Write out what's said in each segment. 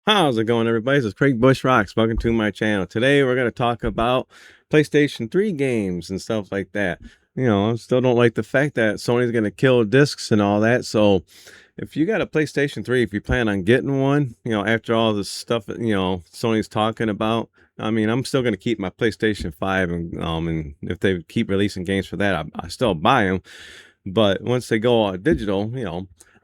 How's it going, everybody? This is Craig Bush Rocks. Welcome to my channel. Today we're going to talk about PlayStation 3 games and stuff like that. I still don't like the fact that Sony's going to kill discs and all that. So if you got a PlayStation 3, if you plan on getting one, after all this stuff that, Sony's talking about, I mean, I'm still going to keep my PlayStation 5, and if they keep releasing games for that, I still buy them. But once they go digital,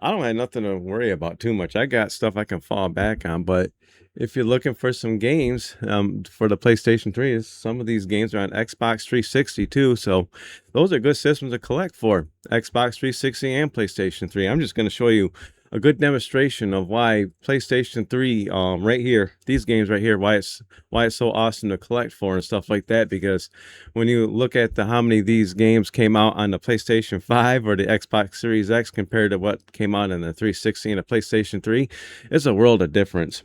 I don't have nothing to worry about too much. I got stuff I can fall back on. But if you're looking for some games for the PlayStation 3, some of these games are on Xbox 360 too. So those are good systems to collect for Xbox 360 and PlayStation 3. I'm just going to show you a good demonstration of why PlayStation 3 right here, these games right here, why it's so awesome to collect for and stuff like that. Because when you look at how many of these games came out on the PlayStation 5 or the Xbox Series X compared to what came out in the 360 and the PlayStation 3, it's a world of difference.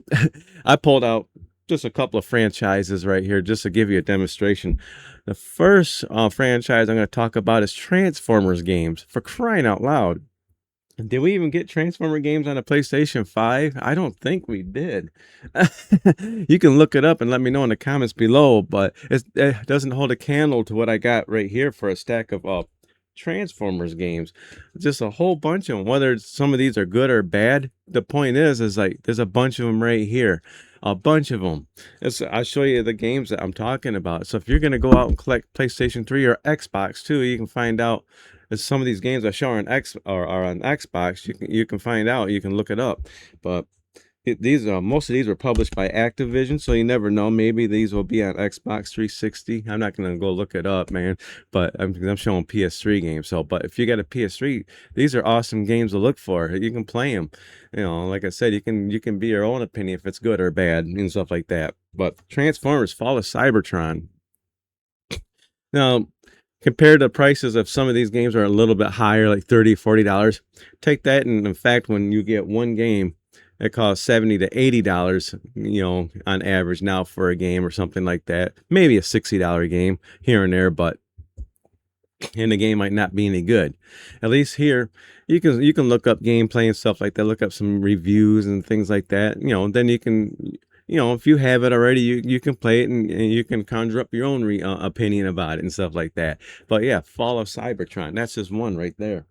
I pulled out just a couple of franchises right here just to give you a demonstration. The first franchise I'm going to talk about is Transformers games. For crying out loud. Did we even get Transformer games on the PlayStation 5? I don't think we did. You can look it up and let me know in the comments below, but it doesn't hold a candle to what I got right here for a stack of Transformers games. Just a whole bunch of them. Whether some of these are good or bad, the point is like there's a bunch of them right here. A bunch of them. I'll show you the games that I'm talking about. So if you're going to go out and collect PlayStation 3 or Xbox too, you can find out some of these games I show on are on Xbox. You can find out. You can look it up. But most of these were published by Activision, so you never know. Maybe these will be on Xbox 360. I'm not gonna go look it up, man. But I'm showing PS3 games. So, but if you got a PS3, these are awesome games to look for. You can play them. Like I said, you can be your own opinion if it's good or bad and stuff like that. But Transformers: Fall of Cybertron. Now, compared to prices of some of these games are a little bit higher, like $30, $40. Take that, and in fact, when you get one game, it costs $70 to $80, on average now for a game or something like that. Maybe a $60 game here and there, but and the game might not be any good. At least here, you can look up gameplay and stuff like that. Look up some reviews and things like that. Then you can, if you have it already, you can play it and you can conjure up your own opinion about it and stuff like that. But yeah, Fall of Cybertron. That's just one right there.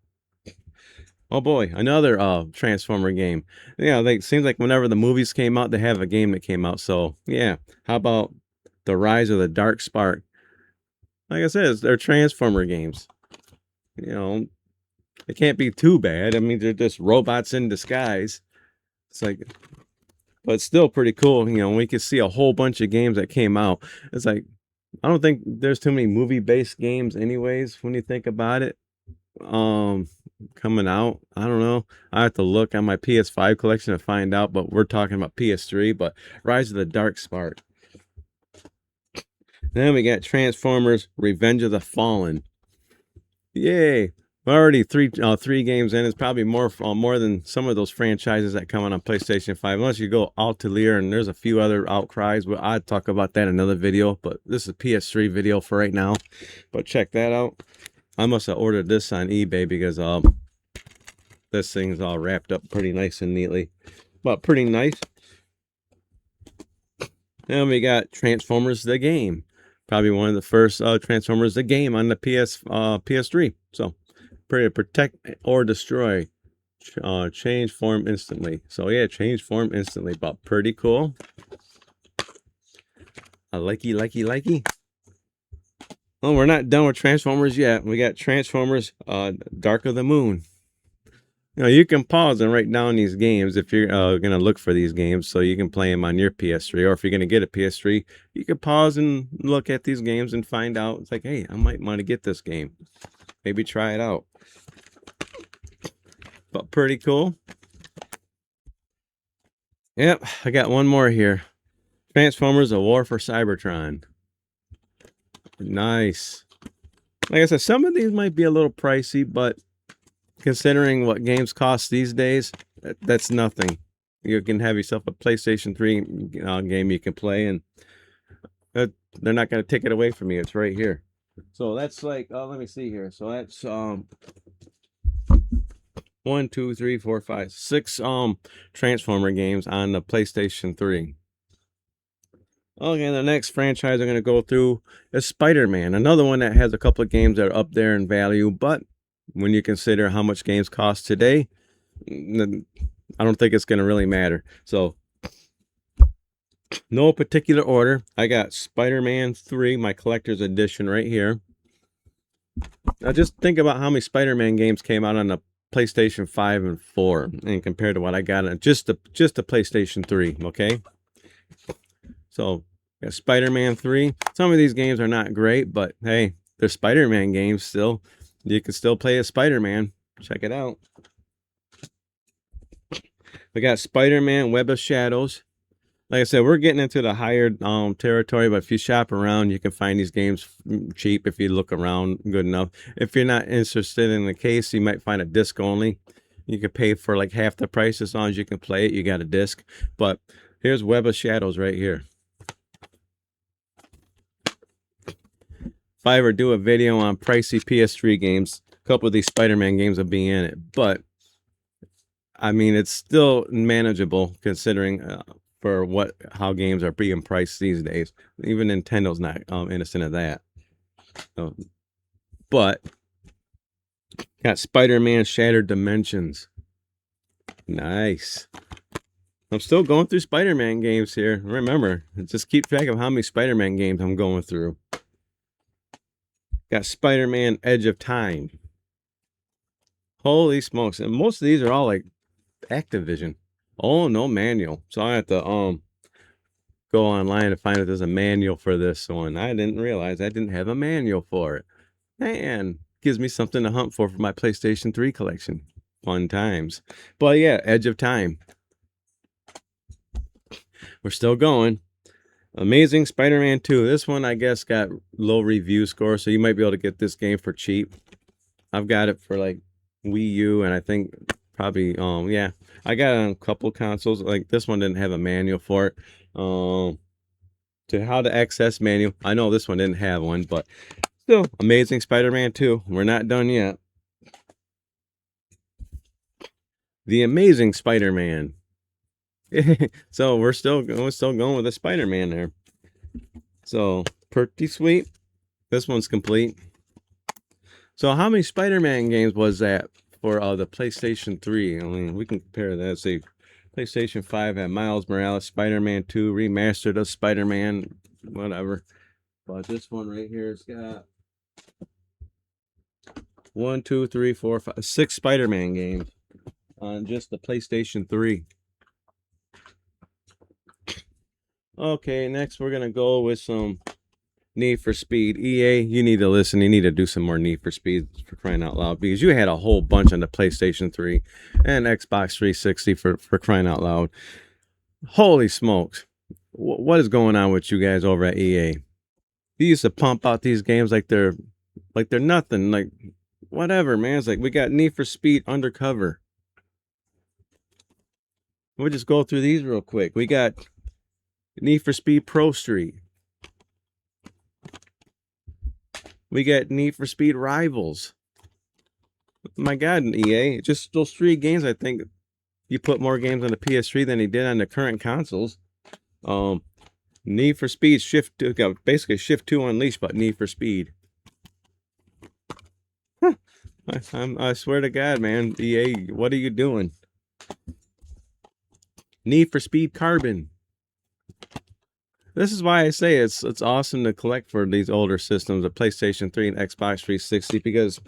Oh boy, another Transformer game. Like seems like whenever the movies came out, they have a game that came out. So yeah, how about the Rise of the Dark Spark? Like I said, they're Transformer games. It can't be too bad. I mean, they're just robots in disguise. It's like, but it's still pretty cool. We could see a whole bunch of games that came out. It's like, I don't think there's too many movie-based games anyways, when you think about it. Coming out. I don't know. I have to look on my PS5 collection to find out, but we're talking about PS3, but Rise of the Dark Spark. Then we got Transformers: Revenge of the Fallen. Yay. We're already three games in. It's probably more than some of those franchises that come on PlayStation 5. Unless you go Altair, and there's a few other outcries, but I'd talk about that in another video. But this is a PS3 video for right now. But check that out. I must have ordered this on eBay because this thing's all wrapped up pretty nice and neatly. But pretty nice. Then we got Transformers the game. Probably one of the first Transformers the game on the PS3. So pretty protect or destroy. Change form instantly. So yeah, change form instantly, but pretty cool. I likey. Well, we're not done with Transformers yet. We got Transformers Dark of the Moon. You can pause and write down these games if you're going to look for these games so you can play them on your PS3. Or if you're going to get a PS3, you can pause and look at these games and find out. It's like, hey, I might want to get this game. Maybe try it out. But pretty cool. Yep, I got one more here. Transformers: A War for Cybertron. Nice. Like I said, some of these might be a little pricey, but considering what games cost these days, that's nothing. You can have yourself a PlayStation 3 game you can play, and they're not going to take it away from you. It's right here. So that's like, let me see here. So that's One, two, three, four, five, six Transformer games on the PlayStation 3. Okay, the next franchise I'm going to go through is Spider-Man. Another one that has a couple of games that are up there in value, but when you consider how much games cost today, I don't think it's going to really matter. So, no particular order. I got Spider-Man 3, my collector's edition right here. Now just think about how many Spider-Man games came out on the PlayStation 5 and 4 and compared to what I got on just the PlayStation 3, okay? So, got Spider-Man 3. Some of these games are not great, but hey, they're Spider-Man games still. You can still play as Spider-Man. Check it out. We got Spider-Man Web of Shadows. Like I said, we're getting into the higher territory, but if you shop around, you can find these games cheap if you look around good enough. If you're not interested in the case, you might find a disc only. You can pay for like half the price as long as you can play it. You got a disc. But here's Web of Shadows right here. If I ever do a video on pricey PS3 games, a couple of these Spider-Man games will be in it. But, I mean, it's still manageable considering... for how games are being priced these days. Even Nintendo's not innocent of that. But got Spider-Man Shattered Dimensions. Nice. I'm still going through Spider-Man games here. Remember, just keep track of how many Spider-Man games I'm going through. Got Spider-Man Edge of Time. Holy smokes. And most of these are all like Activision. Oh, no manual. So I have to go online to find if there's a manual for this one. I didn't realize I didn't have a manual for it. Man, gives me something to hunt for my PlayStation 3 collection. Fun times. But yeah, Edge of Time. We're still going. Amazing Spider-Man 2. This one, I guess, got low review score, so you might be able to get this game for cheap. I've got it for like Wii U, and I think... probably yeah, I got it on a couple consoles. Like this one didn't have a manual for it. To how to access manual, I know this one didn't have one, but still Amazing Spider-Man 2. We're not done yet. The Amazing Spider-Man. So we're still going with the Spider-Man there. So pretty sweet. This one's complete. So how many Spider-Man games was that for the PlayStation 3? I mean, we can compare that. See, PlayStation 5 had Miles Morales, Spider-Man 2, remastered of Spider-Man, whatever. But this one right here has got 1, 2, 3, 4, 5, 6 Spider-Man games on just the PlayStation 3. Okay, next we're gonna go with some Need for Speed. EA, you need to listen. You need to do some more Need for Speed, for crying out loud, because you had a whole bunch on the PlayStation 3 and Xbox 360 for crying out loud. Holy smokes. What is going on with you guys over at EA? You used to pump out these games like they're nothing. Like, whatever, man. It's like we got Need for Speed Undercover. We'll just go through these real quick. We got Need for Speed Pro Street. We got Need for Speed Rivals. My God, EA. Just those 3 games, I think you put more games on the PS3 than he did on the current consoles. Need for Speed Shift 2, basically Shift 2 Unleashed, but Need for Speed. I swear to God, man, EA, what are you doing? Need for Speed Carbon. This is why I say it's awesome to collect for these older systems, the PlayStation 3 and Xbox 360, because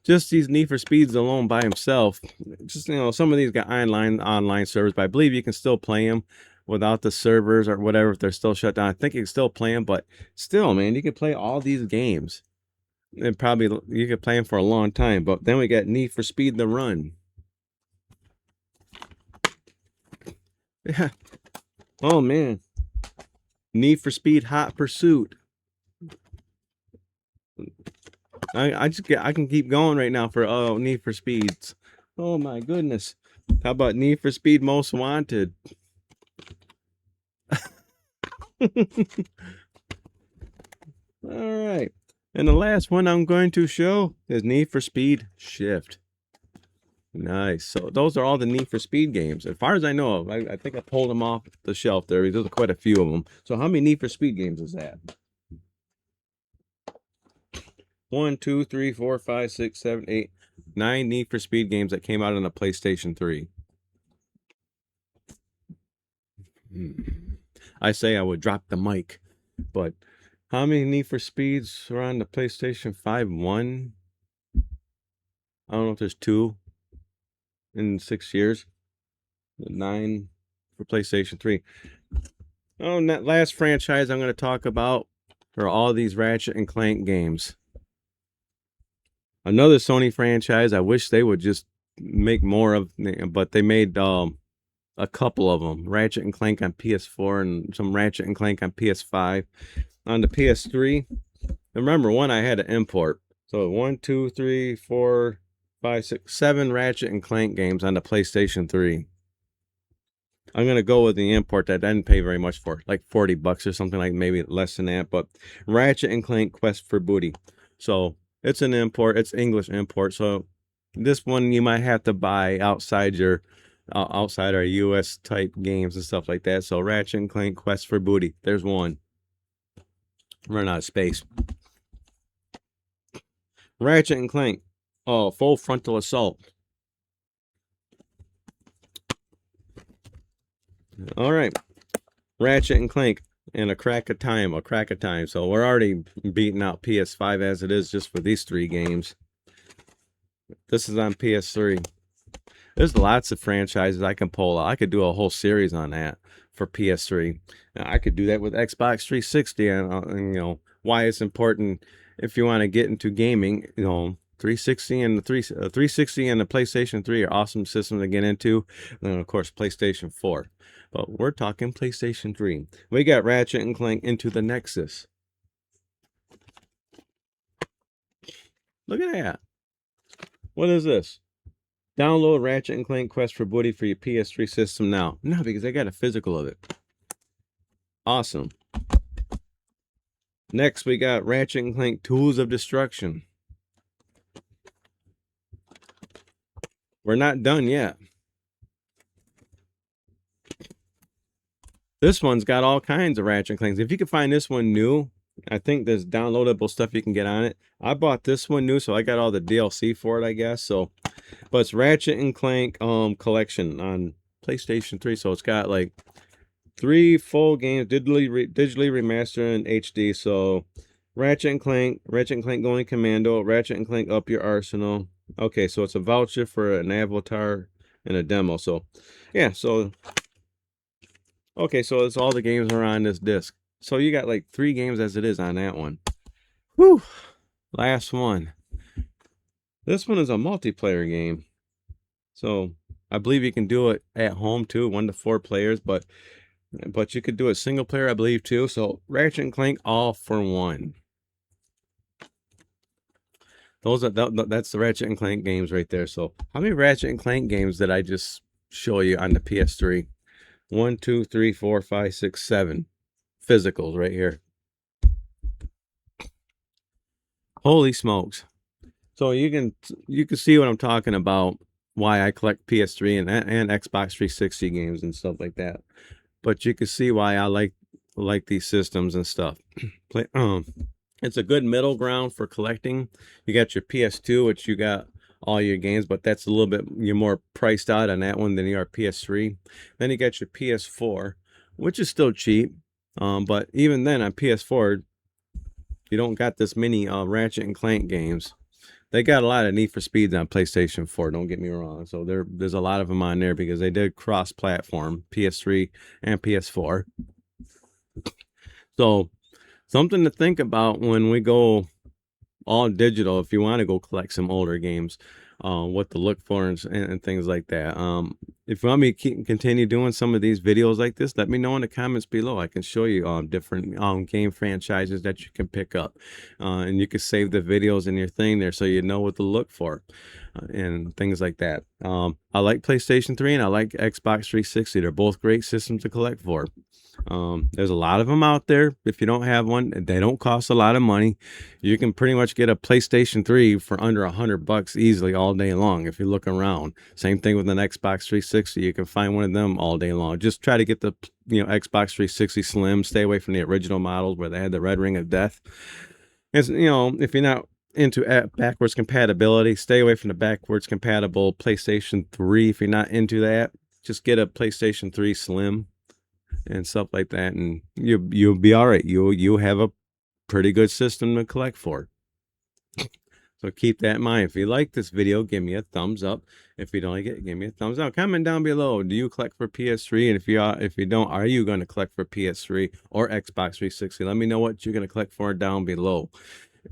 just these Need for Speeds alone by himself, just, you know, some of these got online servers, but I believe you can still play them without the servers or whatever if they're still shut down. I think you can still play them, but still, man, you can play all these games. And probably you could play them for a long time. But then we got Need for Speed The Run. Yeah. Oh, man. Need for Speed Hot Pursuit. I can keep going right now for Need for Speeds. Oh my goodness. How about Need for Speed Most Wanted? All right. And the last one I'm going to show is Need for Speed Shift. Nice. So those are all the Need for Speed games. As far as I know of, I think I pulled them off the shelf there. There's quite a few of them. So how many Need for Speed games is that? 1, 2, 3, 4, 5, 6, 7, 8, 9 Need for Speed games that came out on the PlayStation 3. I say I would drop the mic, but how many Need for Speeds are on the PlayStation 5? One? I don't know if there's 2 in 6 years. 9 for PlayStation 3. Oh, and that last franchise I'm going to talk about are all these Ratchet and Clank games. Another Sony franchise. I wish they would just make more of, but they made a couple of them. Ratchet and Clank on PS4 and some Ratchet and Clank on PS5. On the PS3, remember one I had to import. So 1, 2, 3, 4, 5, 6, 7 Ratchet and Clank games on the PlayStation 3. I'm going to go with the import that I didn't pay very much for, like $40 or something, like maybe less than that. But Ratchet and Clank Quest for Booty. So it's an import. It's English import. So this one you might have to buy outside our US type games and stuff like that. So Ratchet and Clank Quest for Booty. There's one. Run out of space. Ratchet and Clank. Oh, Full Frontal Assault. All right. Ratchet and Clank and a crack of time. So we're already beating out PS5 as it is just for these 3 games. This is on PS3. There's lots of franchises I can pull out. I could do a whole series on that for PS3. I could do that with Xbox 360 and you know, why it's important if you want to get into gaming. You know, 360 and the 360 and the PlayStation 3 are awesome systems to get into. And then of course PlayStation 4. But we're talking PlayStation 3. We got Ratchet and Clank Into the Nexus. Look at that. What is this? Download Ratchet and Clank Quest for Booty for your PS3 system now. No, because I got a physical of it. Awesome. Next, we got Ratchet and Clank Tools of Destruction. We're not done yet. This one's got all kinds of Ratchet and Clanks. If you can find this one new, I think there's downloadable stuff you can get on it. I bought this one new, so I got all the DLC for it, I guess. So, but it's Ratchet and Clank collection on PlayStation 3. So it's got like 3 full games, digitally remastered in HD. So Ratchet and Clank Going Commando, Ratchet and Clank Up Your Arsenal. Okay, so it's a voucher for an avatar and a demo. So yeah, so okay, so it's all the games are on this disc. So you got like 3 games as it is on that one. Whew. Last one. This one is a multiplayer game. So I believe you can do it at home too, 1 to 4 players, but you could do it single player, I believe, too. So Ratchet and Clank All for One. That's the Ratchet and Clank games right there. So how many Ratchet and Clank games did I just show you on the PS3? 1, 2, 3, 4, 5, 6, 7 physicals right here. Holy smokes. So you can see what I'm talking about, why I collect PS3 and Xbox 360 games and stuff like that. But you can see why I like these systems and stuff. It's a good middle ground for collecting. You got your PS2, which you got all your games, but that's a little bit, you're more priced out on that one than you are PS3. Then you got your PS4, which is still cheap. But even then on PS4, you don't got this many Ratchet and Clank games. They got a lot of Need for Speeds on PlayStation 4, don't get me wrong. So there's a lot of them on there because they did cross-platform, PS3 and PS4. So something to think about when we go all digital, if you want to go collect some older games, what to look for and things like that. If you want me to continue doing some of these videos like this, let me know in the comments below. I can show you different game franchises that you can pick up, and you can save the videos in your thing there so you know what to look for and things like that. I like PlayStation 3 and I like Xbox 360. They're both great systems to collect for. There's a lot of them out there. If you don't have one, they don't cost a lot of money. You can pretty much get a PlayStation 3 for under $100 easily all day long if you look around. Same thing with an Xbox 360. You can find one of them all day long. Just try to get the Xbox 360 Slim. Stay away from the original models where they had the red ring of death. It's, if you're not into backwards compatibility, stay away from the backwards compatible PlayStation 3. If you're not into that, just get a PlayStation 3 Slim and stuff like that, and you'll be all right. You'll have a pretty good system to collect for. So keep that in mind. If you like this video, give me a thumbs up. If you don't like it, give me a thumbs up. Comment down below. Do you collect for PS3? And if you don't, are you going to collect for PS3 or Xbox 360? Let me know what you're going to collect for down below.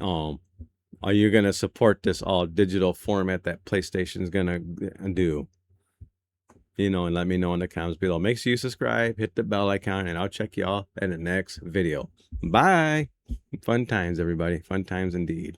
Are you going to support this all digital format that PlayStation is going to do? And let me know in the comments below. Make sure you subscribe, hit the bell icon, and I'll check y'all in the next video. Bye. Fun times, everybody. Fun times indeed.